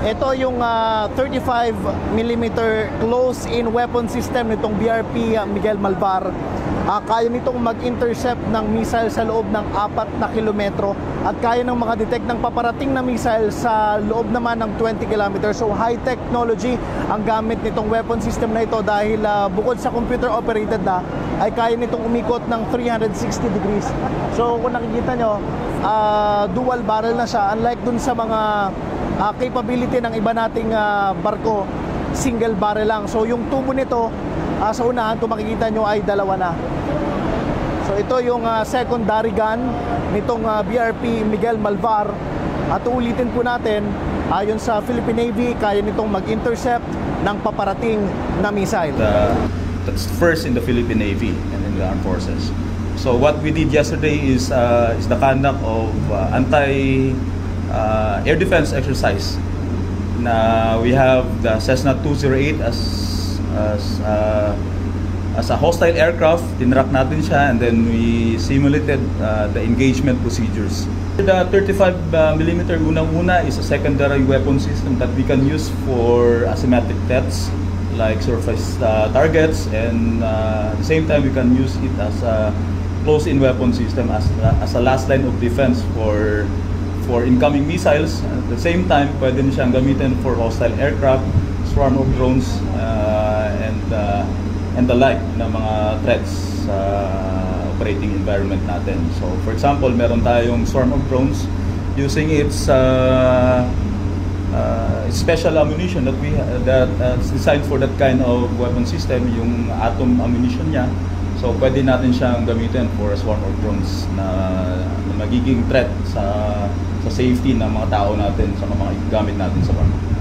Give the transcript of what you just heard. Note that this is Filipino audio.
Ito yung 35mm close-in weapon system nitong BRP Miguel Malvar. Kaya nitong mag-intercept ng missile sa loob ng 4 na kilometro at kaya nang makadetect ng paparating na missile sa loob naman ng 20 kilometers. So high technology ang gamit nitong weapon system na ito dahil bukod sa computer operated na ay kaya nitong umikot ng 360 degrees. So kung nakikita nyo, dual barrel na siya, unlike dun sa mga capability ng iba nating barko, single barrel lang. So yung tubo nito sa unahan, kung makikita nyo, ay dalawa na. So ito yung secondary gun nitong BRP Miguel Malvar. At uulitin po natin, ayon sa Philippine Navy, kaya nitong mag-intercept ng paparating na missile. That's first in the Philippine Navy and in the armed forces. So what we did yesterday is the conduct of air defense exercise. Na we have the Cessna 208 as a hostile aircraft. Tinrack natin siya and then we simulated the engagement procedures. The 35mm unang-una is a secondary weapon system that we can use for asymmetric threats like surface targets, and at the same time we can use it as a close-in weapon system as a last line of defense for incoming missiles. At the same time, pwede din siyang gamitin for hostile aircraft, swarm of drones, and the like na mga threats sa operating environment natin. So, for example, meron tayong swarm of drones using its special ammunition that's designed for that kind of weapon system, yung atom ammunition niya. So, pwede natin siyang gamitin for a swarm of drones na magiging threat sa safety ng mga tao natin, sa mga gamit natin sa barko.